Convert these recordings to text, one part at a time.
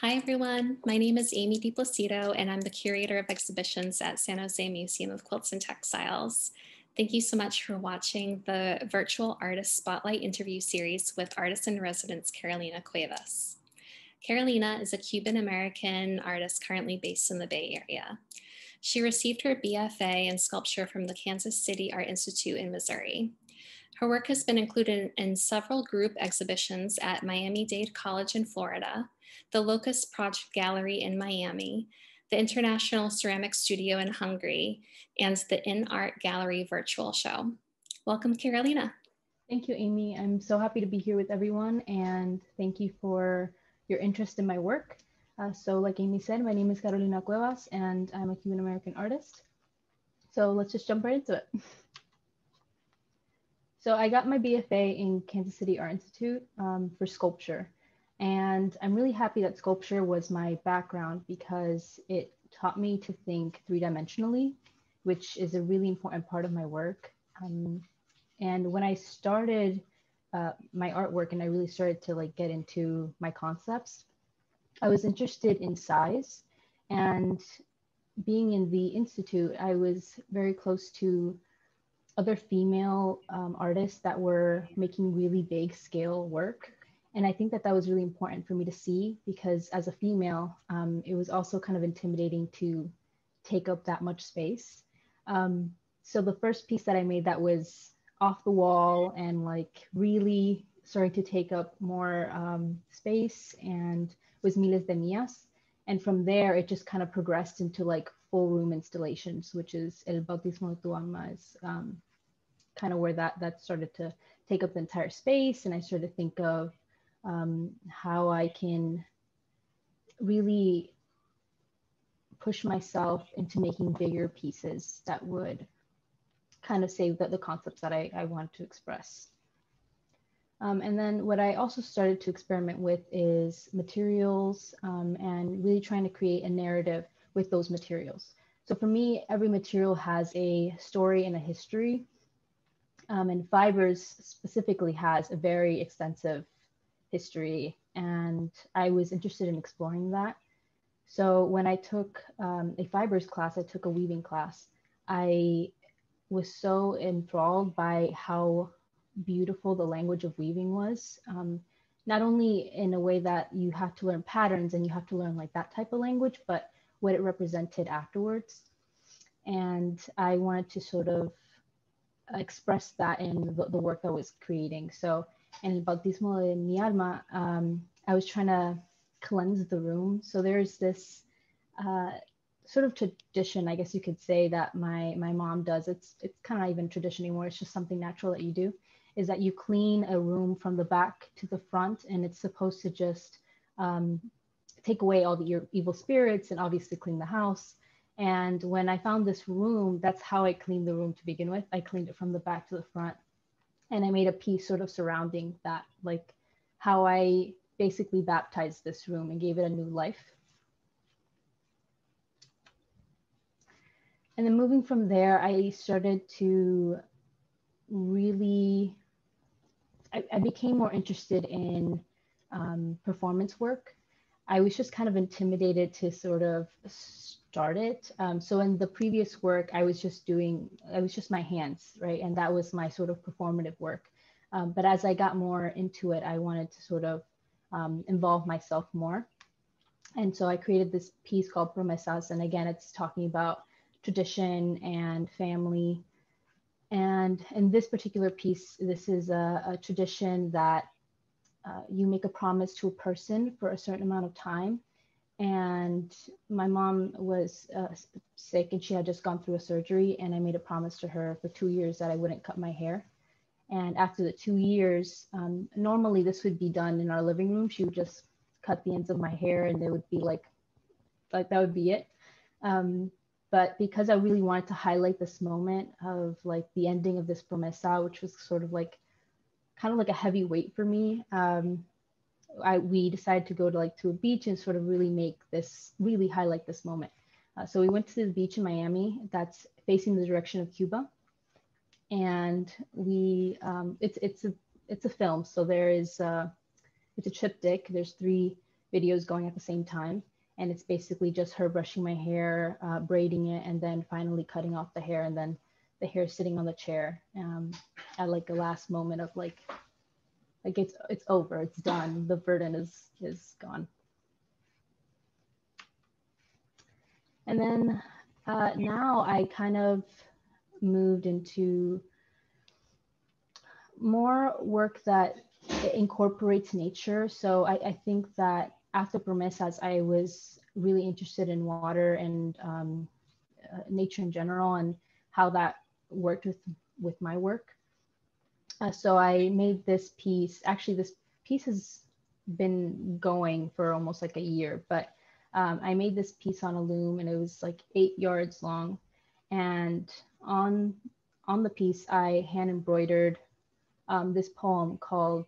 Hi, everyone. My name is Amy DiPlacido, and I'm the curator of exhibitions at San Jose Museum of Quilts and Textiles. Thank you so much for watching the virtual artist spotlight interview series with artist in residence Carolina Cuevas. Carolina is a Cuban-American artist currently based in the Bay Area. She received her BFA in sculpture from the Kansas City Art Institute in Missouri. Her work has been included in several group exhibitions at Miami-Dade College in Florida, the Locust Project Gallery in Miami, the International Ceramic Studio in Hungary, and the In Art Gallery virtual show. Welcome, Carolina. Thank you, Amy. I'm so happy to be here with everyone, and thank you for your interest in my work. So like Amy said, my name is Carolina Cuevas, and I'm a Cuban-American artist. So let's just jump right into it. So I got my BFA in Kansas City Art Institute for sculpture. And I'm really happy that sculpture was my background because it taught me to think three-dimensionally, which is a really important part of my work. And when I started my artwork and I really started to get into my concepts, I was interested in size. And being in the Institute, I was very close to other female artists that were making really big scale work. And I think that that was really important for me to see because as a female, it was also kind of intimidating to take up that much space. So the first piece that I made that was off the wall and really starting to take up more space and was Miles de Millas. And from there, it just kind of progressed into full room installations, which is El Bautismo de tu Alma is kind of where that started to take up the entire space. And I started to think of how I can really push myself into making bigger pieces that would kind of say the concepts that I want to express. And then what I also started to experiment with is materials and really trying to create a narrative with those materials. So for me, every material has a story and a history. And fibers specifically has a very extensive history. And I was interested in exploring that. So when I took a fibers class, I took a weaving class. I was so enthralled by how beautiful the language of weaving was. Not only in a way that you have to learn patterns and you have to learn that type of language, but what it represented afterwards. And I wanted to sort of express that in the work I was creating. So in El Bautismo de mi Alma, I was trying to cleanse the room. So there's this sort of tradition, I guess you could say, that my mom does. It's kind of not even tradition anymore. It's just something natural that you do, is that you clean a room from the back to the front, and it's supposed to just take away all your evil spirits and obviously clean the house. And when I found this room, that's how I cleaned the room to begin with. I cleaned it from the back to the front. And I made a piece sort of surrounding that, how I basically baptized this room and gave it a new life. And then moving from there, I started to really, I became more interested in performance work. I was just kind of intimidated to sort of start it. So in the previous work, I was just my hands, right? And that was my sort of performative work. But as I got more into it, I wanted to sort of involve myself more. And so I created this piece called Promesas. And again, it's talking about tradition and family. And in this particular piece, this is a tradition that you make a promise to a person for a certain amount of time. And my mom was sick and she had just gone through a surgery, and I made a promise to her for 2 years that I wouldn't cut my hair. And after the 2 years, normally this would be done in our living room. She would just cut the ends of my hair and it would be like that would be it. But because I really wanted to highlight this moment of the ending of this promesa, which was sort of kind of a heavy weight for me, we decided to go to a beach and sort of really highlight this moment. So we went to the beach in Miami that's facing the direction of Cuba. And it's a film. So there is, it's a triptych. There's three videos going at the same time. And it's basically just her brushing my hair, braiding it, and then finally cutting off the hair, and then the hair sitting on the chair at like the last moment of like it's over, it's done, the burden is gone. And then now I kind of moved into more work that incorporates nature. So I think that after promesas, I was really interested in water and nature in general, and how that worked with my work. So I made this piece. Actually, this piece has been going for almost like a year, but I made this piece on a loom, and it was like 8 yards long. And on the piece, I hand embroidered this poem called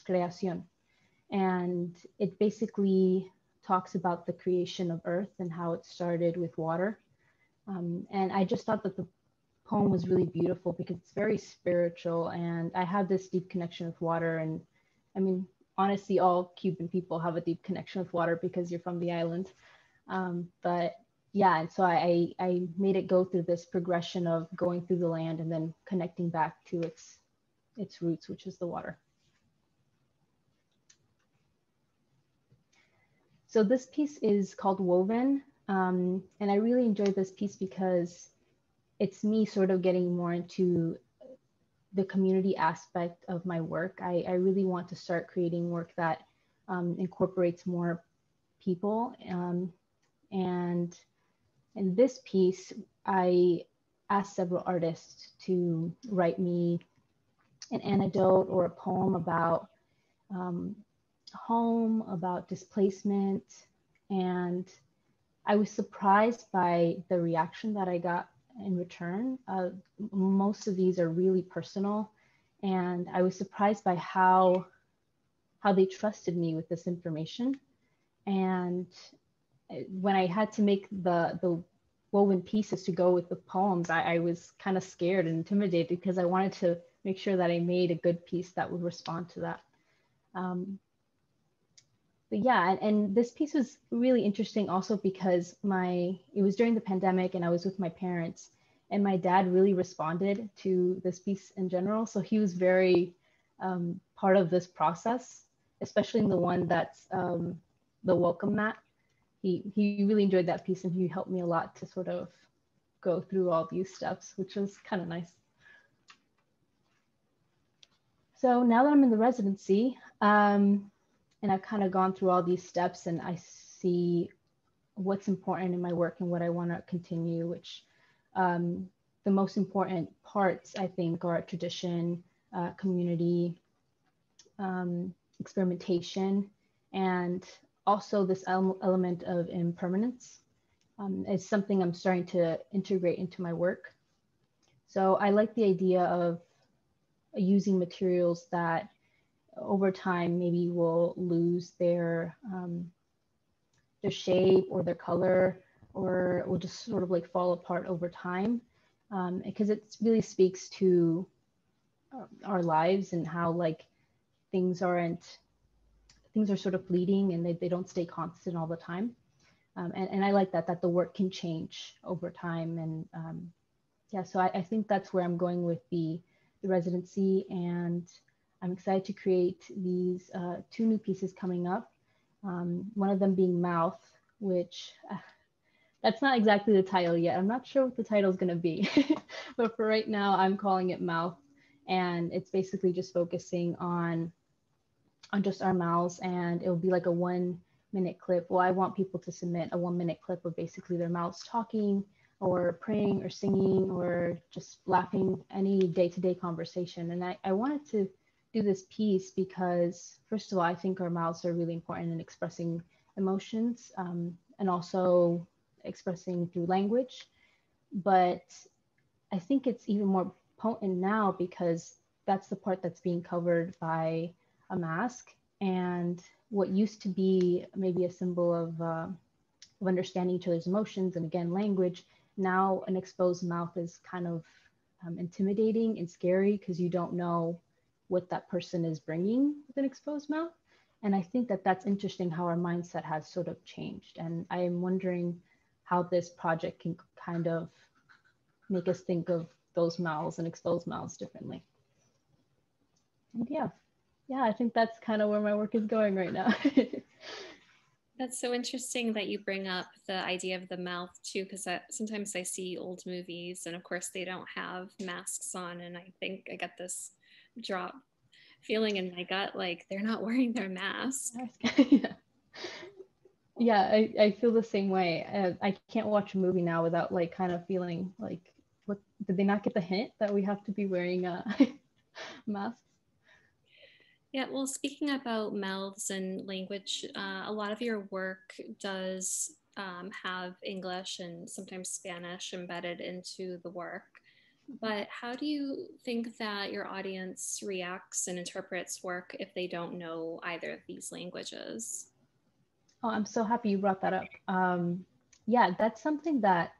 Creación. And it basically talks about the creation of Earth and how it started with water. And I just thought that the poem was really beautiful because it's very spiritual, and I have this deep connection with water. And I mean, honestly, all Cuban people have a deep connection with water because you're from the island. But yeah, and so I made it go through this progression of going through the land and then connecting back to its roots, which is the water. So this piece is called Woven, and I really enjoyed this piece because it's me sort of getting more into the community aspect of my work. I really want to start creating work that incorporates more people. And in this piece, I asked several artists to write me an anecdote or a poem about home, about displacement. And I was surprised by the reaction that I got in return. Most of these are really personal, and I was surprised by how they trusted me with this information. And when I had to make the woven pieces to go with the poems, I was kind of scared and intimidated because I wanted to make sure that I made a good piece that would respond to that. But yeah, and this piece was really interesting also because it was during the pandemic and I was with my parents, and my dad really responded to this piece in general. So he was very part of this process, especially in the one that's the welcome mat. He really enjoyed that piece, and he helped me a lot to sort of go through all these steps, which was kind of nice. So now that I'm in the residency, and I've kind of gone through all these steps, and I see what's important in my work and what I want to continue, which the most important parts, I think, are tradition, community, experimentation, and also this element of impermanence. It's something I'm starting to integrate into my work. So I like the idea of using materials that over time maybe will lose their shape or their color, or will just sort of like fall apart over time, because it really speaks to our lives and how like things are sort of fleeting, and they don't stay constant all the time. And I like that the work can change over time. And yeah, so I think that's where I'm going with the residency, and I'm excited to create these 2 new pieces coming up. One of them being Mouth, which that's not exactly the title yet. I'm not sure what the title is going to be, but for right now, I'm calling it Mouth. And it's basically just focusing on just our mouths, and it'll be like a 1-minute clip. Well, I want people to submit a 1-minute clip of basically their mouths talking or praying or singing or just laughing, any day-to-day conversation. And I wanted to do this piece because, first of all, I think our mouths are really important in expressing emotions, and also expressing through language. But I think it's even more potent now because that's the part that's being covered by a mask. And what used to be maybe a symbol of understanding each other's emotions, and again, language, now an exposed mouth is kind of intimidating and scary because you don't know what that person is bringing with an exposed mouth. And I think that that's interesting how our mindset has sort of changed. And I am wondering how this project can kind of make us think of those mouths and expose mouths differently. And yeah, I think that's kind of where my work is going right now. That's so interesting that you bring up the idea of the mouth too, because sometimes I see old movies and of course they don't have masks on. And I think I get this drop feeling in my gut like they're not wearing their mask. Yeah. Yeah, I feel the same way. I can't watch a movie now without like kind of feeling like, what, did they not get the hint that we have to be wearing masks? Yeah, well, speaking about mouths and language, a lot of your work does have English and sometimes Spanish embedded into the work. But how do you think that your audience reacts and interprets work if they don't know either of these languages? Oh, I'm so happy you brought that up. Yeah, that's something that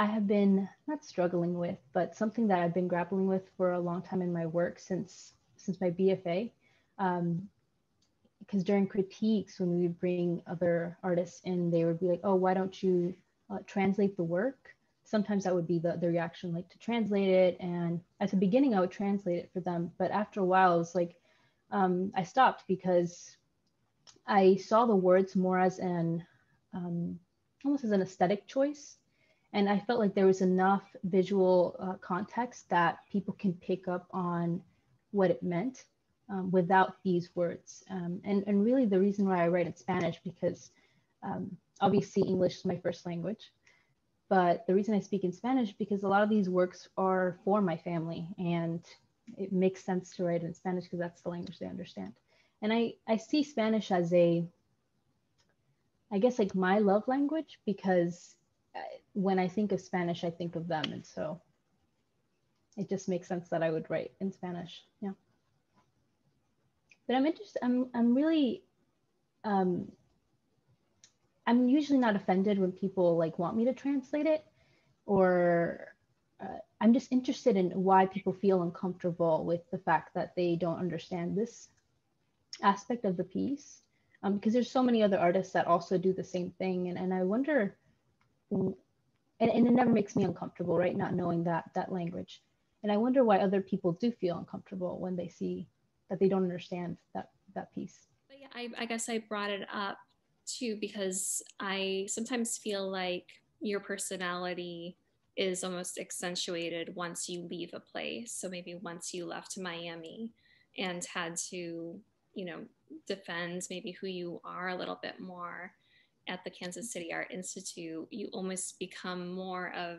I have been not struggling with, but something that I've been grappling with for a long time in my work since my BFA. Because during critiques, when we would bring other artists in, they would be like, "Oh, why don't you translate the work?" Sometimes that would be the reaction, like to translate it. And at the beginning, I would translate it for them, but after a while, I was like, I stopped because I saw the words more as an almost as an aesthetic choice. And I felt like there was enough visual context that people can pick up on what it meant without these words. And really the reason why I write in Spanish, because obviously English is my first language, but the reason I speak in Spanish because a lot of these works are for my family, and it makes sense to write in Spanish because that's the language they understand. And I see Spanish as I guess like my love language, because when I think of Spanish, I think of them. And so it just makes sense that I would write in Spanish. Yeah. But I'm interested, I'm really, I'm usually not offended when people like want me to translate it, or I'm just interested in why people feel uncomfortable with the fact that they don't understand this aspect of the piece. Because there's so many other artists that also do the same thing. And I wonder, and it never makes me uncomfortable, right? Not knowing that language. And I wonder why other people do feel uncomfortable when they see that they don't understand that piece. But yeah, I guess I brought it up too because I sometimes feel like your personality is almost accentuated once you leave a place. So maybe once you left Miami and had to, you know, defend maybe who you are a little bit more at the Kansas City Art Institute, you almost become more of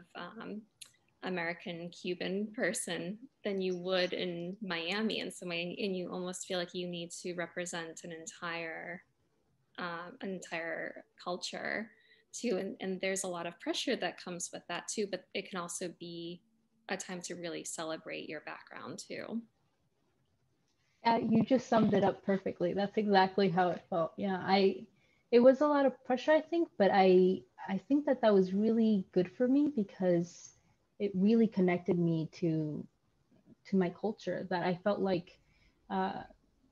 American Cuban person than you would in Miami in some way, and you almost feel like you need to represent an entire culture too, and there's a lot of pressure that comes with that too. But it can also be a time to really celebrate your background too. You just summed it up perfectly. That's exactly how it felt. Yeah, it was a lot of pressure, I think, but I think that was really good for me because it really connected me to my culture. That I felt like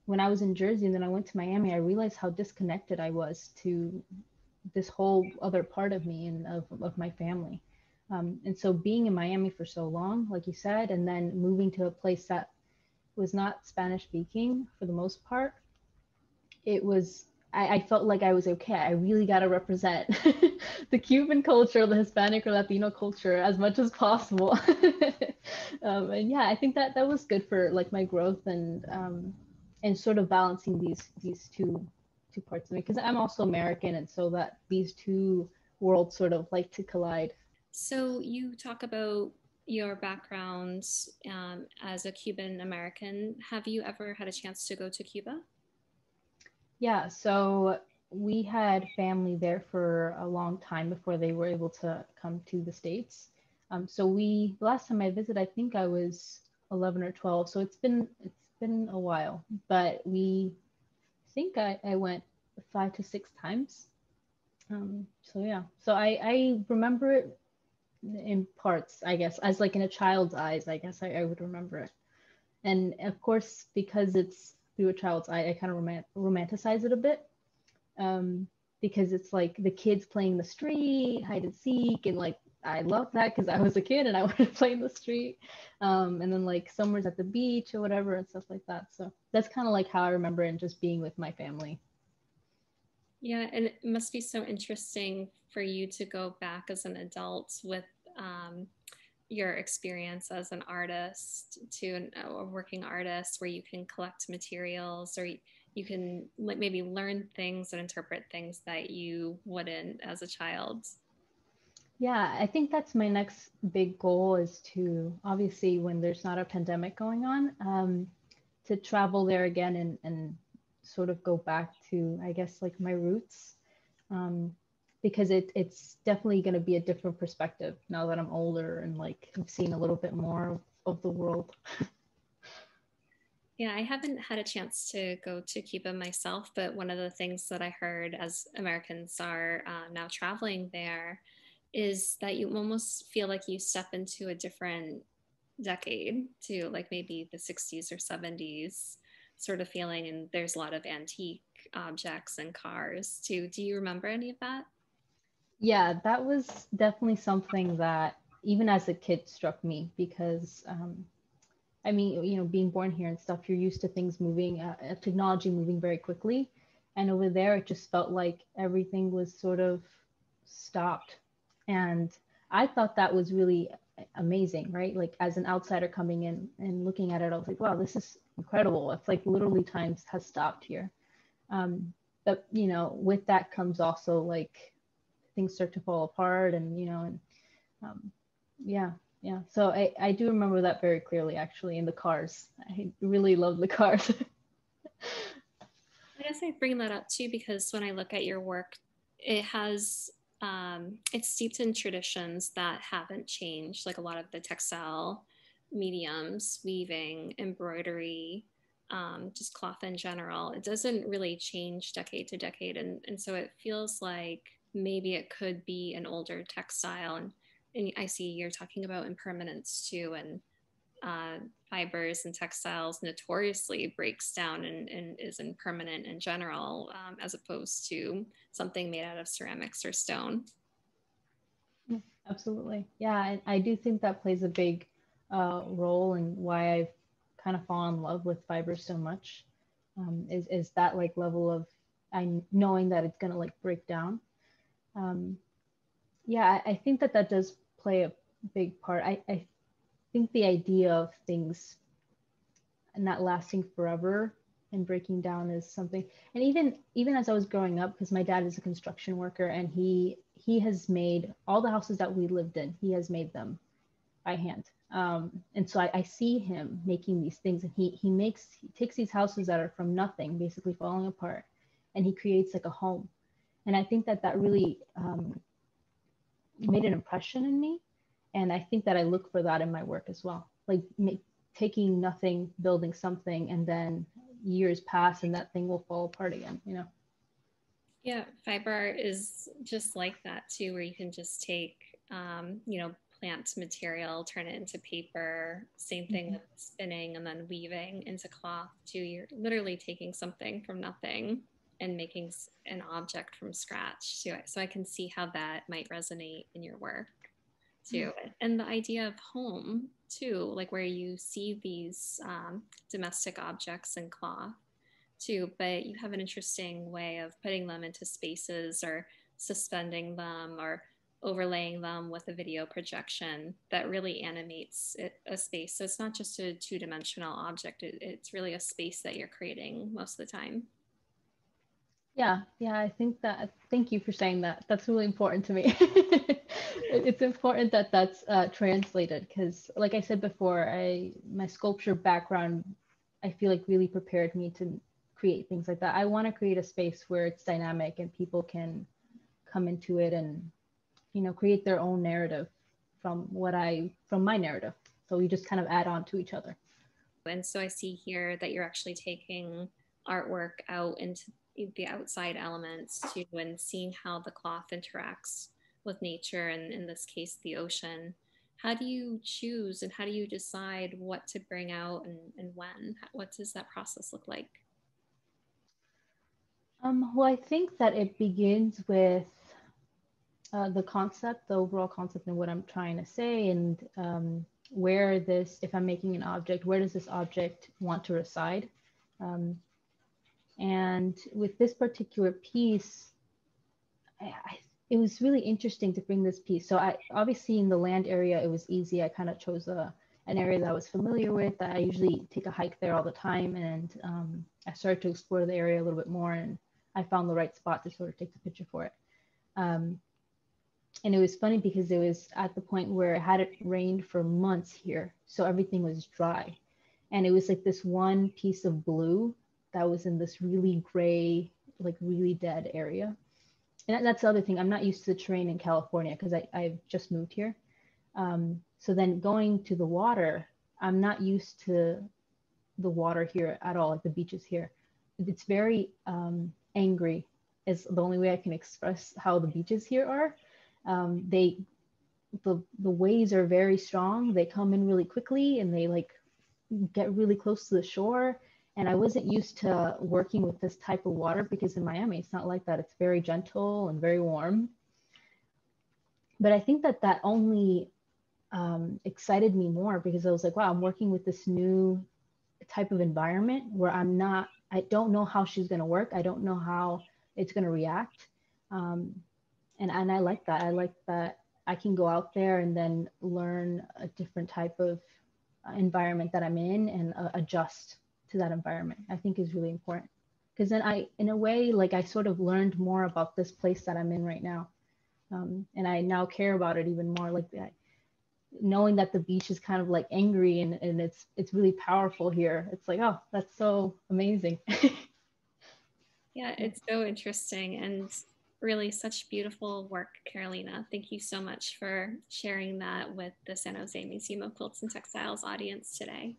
when I was in Jersey and then I went to Miami, I realized how disconnected I was to this whole other part of me and of my family. And so being in Miami for so long, like you said, and then moving to a place that was not Spanish speaking for the most part, it was, I felt like I was okay. I really got to represent the Cuban culture, the Hispanic or Latino culture as much as possible. And yeah, I think that was good for like my growth and sort of balancing these two parts of me, because I'm also American, and so that these two worlds sort of like to collide. So you talk about your background as a Cuban American. Have you ever had a chance to go to Cuba? Yeah, so we had family there for a long time before they were able to come to the States. So the last time I visited, I think I was 11 or 12. So it's been a while, but I think I went 5 to 6 times. So yeah, so I remember it in parts, I guess, as like in a child's eyes, I guess I would remember it. And of course, because it's through a child's eye, I kind of romanticize it a bit, because it's like the kids playing the street, hide and seek, and like I love that because I was a kid and I wanted to play in the street, and then like summers at the beach or whatever and stuff like that. So that's kind of like how I remember it, and just being with my family. Yeah, and it must be so interesting for you to go back as an adult with um, your experience as an artist to a working artist where you can collect materials or you can like maybe learn things and interpret things that you wouldn't as a child. Yeah, I think that's my next big goal, is to, obviously when there's not a pandemic going on, to travel there again, and sort of go back to, I guess, like my roots, um, because it's definitely going to be a different perspective now that I'm older and like I've seen a little bit more of the world. Yeah, I haven't had a chance to go to Cuba myself, but one of the things that I heard as Americans are now traveling there is that you almost feel like you step into a different decade to like maybe the 60s or 70s sort of feeling. And there's a lot of antique objects and cars too. Do you remember any of that? Yeah, that was definitely something that even as a kid struck me, because I mean, being born here and stuff, you're used to things moving, technology moving very quickly. And over there, it just felt like everything was sort of stopped. And I thought that was really amazing, right? Like as an outsider coming in and looking at it, I was like, wow, this is incredible. It's like literally time has stopped here. But, with that comes also like things start to fall apart, and um, yeah, yeah. So I do remember that very clearly, actually, in the cars. I really love the cars. I guess I bring that up too because when I look at your work, it has it's steeped in traditions that haven't changed, like a lot of the textile mediums, weaving, embroidery, just cloth in general. It doesn't really change decade to decade, and so it feels like maybe it could be an older textile. And I see you're talking about impermanence too, and uh, fibers and textiles notoriously breaks down and is impermanent in general, as opposed to something made out of ceramics or stone. Absolutely. Yeah, I do think that plays a big role in why I've kind of fallen in love with fibers so much. Is that like level of knowing that it's gonna like break down. Um, yeah, I think that does play a big part. I think the idea of things not lasting forever and breaking down is something. And even as I was growing up, because my dad is a construction worker, and he has made all the houses that we lived in, he has made them by hand. And so I see him making these things, and he takes these houses that are from nothing, basically falling apart, and he creates like a home. And I think that really made an impression in me. And I think that I look for that in my work as well, like taking nothing, building something, and then years pass and that thing will fall apart again. Yeah, fiber art is just like that too, where you can just take, plant material, turn it into paper. Same thing Mm-hmm. with spinning and then weaving into cloth too. You're literally taking something from nothing and making an object from scratch too. So I can see how that might resonate in your work too. And the idea of home too, like where you see these domestic objects in cloth too, but you have an interesting way of putting them into spaces or suspending them or overlaying them with a video projection that really animates a space. So it's not just a two-dimensional object, it's really a space that you're creating most of the time. Yeah, I think that, thank you for saying that. That's really important to me. It's important that that's translated, because like I said before, my sculpture background, I feel like really prepared me to create things like that. I want to create a space where it's dynamic and people can come into it and create their own narrative from my narrative. So we just kind of add on to each other. And so I see here that you're actually taking artwork out into the outside elements too and seeing how the cloth interacts with nature and in this case the ocean. How do you choose and how do you decide what to bring out and when? What does that process look like? Well, I think that it begins with the concept, the overall concept, and what I'm trying to say, and where this, if I'm making an object, where does this object want to reside? Um, and with this particular piece, it was really interesting to bring this piece. So I obviously in the land area, it was easy. I kind of chose an area that I was familiar with. That I usually take a hike there all the time, and I started to explore the area a little bit more, and I found the right spot to sort of take the picture for it. And it was funny because it was at the point where it hadn't rained for months here, so everything was dry, and it was like this one piece of blue that was in this really gray, like really dead area. And that's the other thing. I'm not used to the terrain in California because I've just moved here. So then going to the water, I'm not used to the water here at all, like the beaches here. It's very angry is the only way I can express how the beaches here are. The waves are very strong. They come in really quickly and they like get really close to the shore. And I wasn't used to working with this type of water because in Miami, it's not like that. It's very gentle and very warm. But I think that that only excited me more because I was like, wow, I'm working with this new type of environment where I don't know how she's going to work. I don't know how it's going to react. And I like that. I like that I can go out there and then learn a different type of environment that I'm in and adjust to that environment. I think is really important because then in a way, like I sort of learned more about this place that I'm in right now. And I now care about it even more, like that. Knowing that the beach is kind of like angry and it's really powerful here. It's like, oh, that's so amazing. Yeah, it's so interesting and really such beautiful work, Carolina. Thank you so much for sharing that with the San Jose Museum of Quilts and Textiles audience today.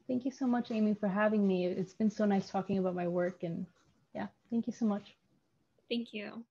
Thank you so much, Amy, for having me. It's been so nice talking about my work, and yeah, thank you so much. Thank you.